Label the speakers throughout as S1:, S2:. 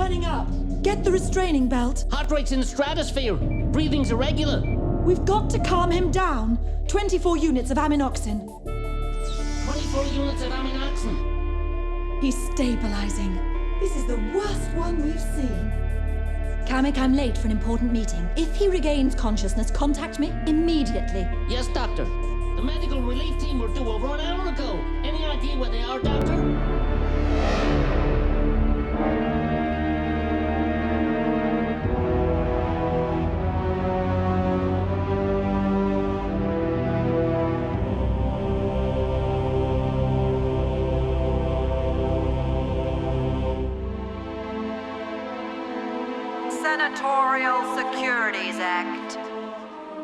S1: burning up. Get the restraining belt.
S2: Heart rate's in the stratosphere. Breathing's irregular.
S1: We've got to calm him down. 24 units of aminoxin.
S2: 24 units of aminoxin.
S1: He's stabilizing. This is the worst one we've seen. Kamek, I'm late for an important meeting. If he regains consciousness, contact me immediately.
S2: Yes, Doctor. The medical relief team were due over an hour ago. Any idea where they are, Doctor?
S3: Senatorial Securities Act.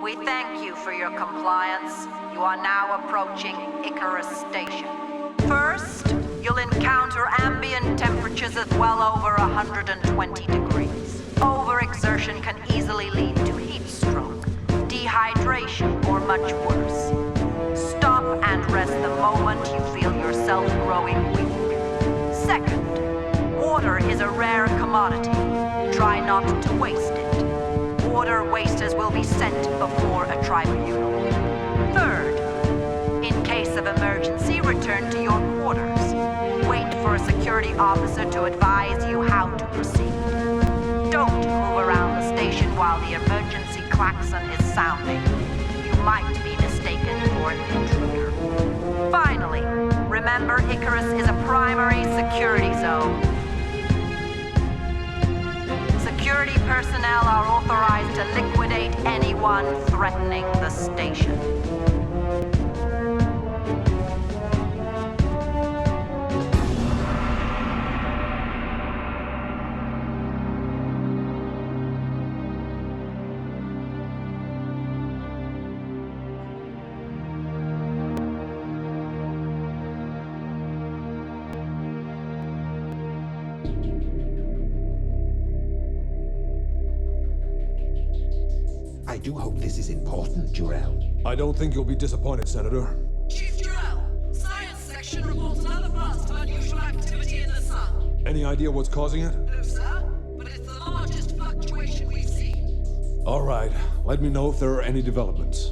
S3: We thank you for your compliance. You are now approaching Icarus Station. First, you'll encounter ambient temperatures of well over 120 degrees. Overexertion can easily lead to heat stroke, dehydration, or much worse. Stop and rest the moment you feel yourself growing weak. Second, water is a rare commodity. Try not to waste it. Water wasters will be sent before a tribunal. Third, in case of emergency, return to your quarters. Wait for a security officer to advise you how to proceed. Don't move around the station while the emergency klaxon is sounding. You might be mistaken for an intruder. Finally, remember Icarus is a primary security zone. Security personnel are authorized to liquidate anyone threatening the station.
S4: I do hope this is important, Jor-El.
S5: I don't think you'll be disappointed, Senator.
S6: Chief Jor-El, Science Section reports another burst of unusual activity in the sun.
S5: Any idea what's causing it?
S6: No, sir, but it's the largest fluctuation we've seen.
S5: All right, let me know if there are any developments.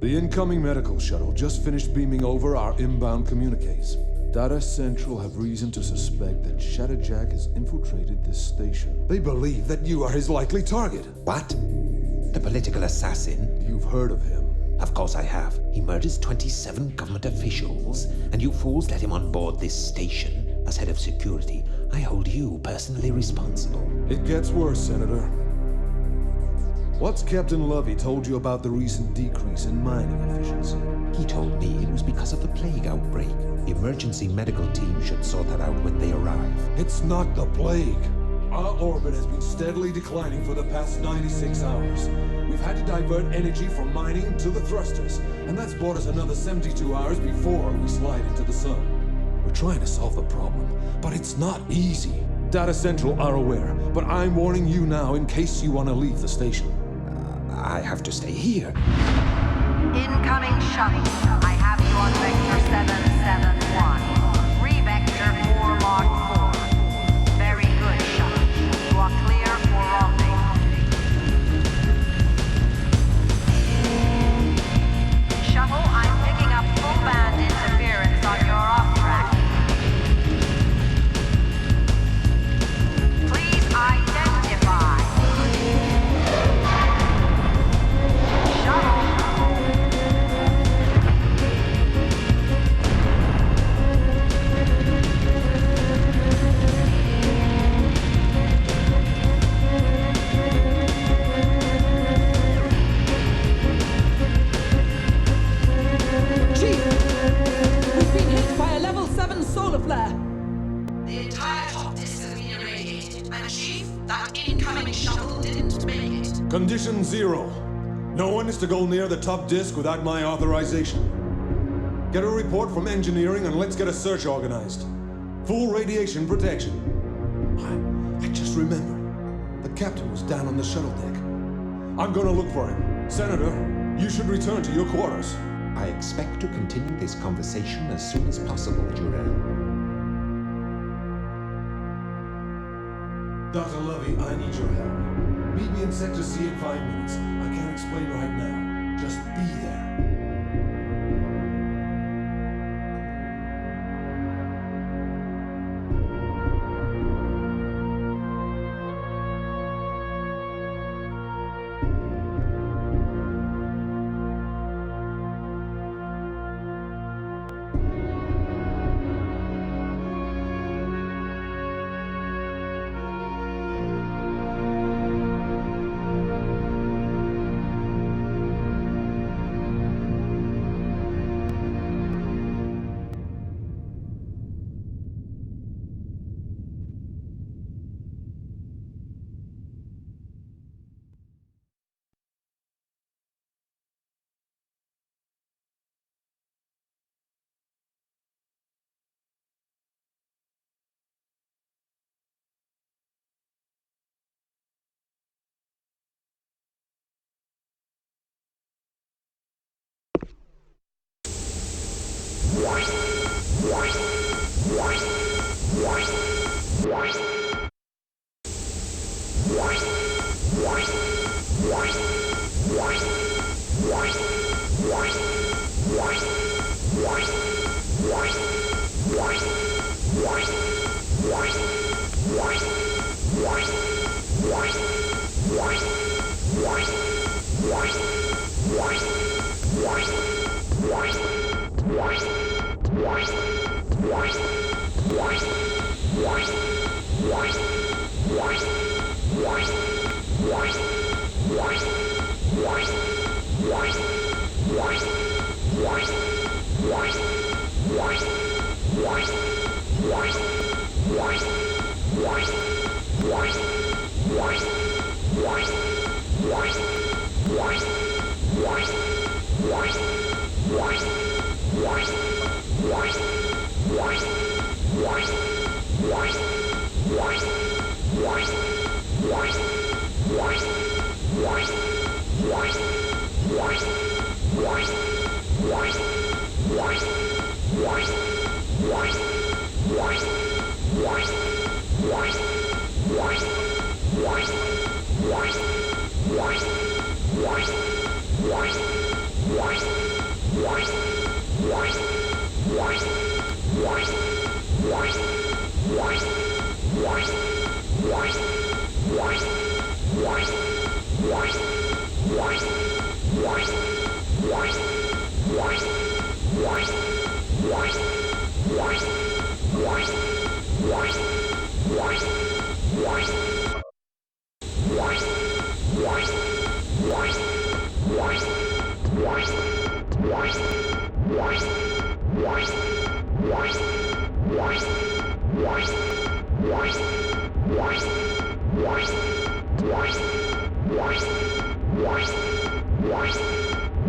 S5: The incoming medical shuttle just finished beaming over our inbound communiques. Data Central have reason to suspect that Shatterjack has infiltrated this station. They believe that you are his likely target.
S4: What? The political assassin?
S5: You've heard of him.
S4: Of course I have. He murders 27 government officials, and you fools let him on board this station. As head of security, I hold you personally responsible.
S5: It gets worse, Senator. What's Captain Lovey told you about the recent decrease in mining efficiency?
S4: He told me it was because of the plague outbreak. The emergency medical team should sort that out when they arrive.
S5: It's not the plague. Our orbit has been steadily declining for the past 96 hours. We've had to divert energy from mining to the thrusters, and that's brought us another 72 hours before we slide into the sun. We're trying to solve the problem, but it's not easy. Data Central are aware, but I'm warning you now in case you want to leave the station.
S4: I have to stay here.
S3: Incoming shuttle. I have you on Vector 771. Re-Vector 4 Mark 4. Very good, shuttle. You are clear for rendezvous. Shuttle, I'm picking up full band interference on your off-track. Please identify. Shuttle.
S6: The entire top disk has been irradiated, and Chief, that incoming shuttle didn't make it.
S5: Condition 0. No one is to go near the top disk without my authorization. Get a report from engineering and let's get a search organized. Full radiation protection. I just remembered. The captain was down on the shuttle deck. I'm gonna look for him. Senator, you should return to your quarters.
S4: I expect to continue this conversation as soon as possible, Jor-El.
S5: Dr. Lovey, I need your help. Meet me in Sector C in 5 minutes. I can't explain right now. Just be there.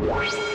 S7: What?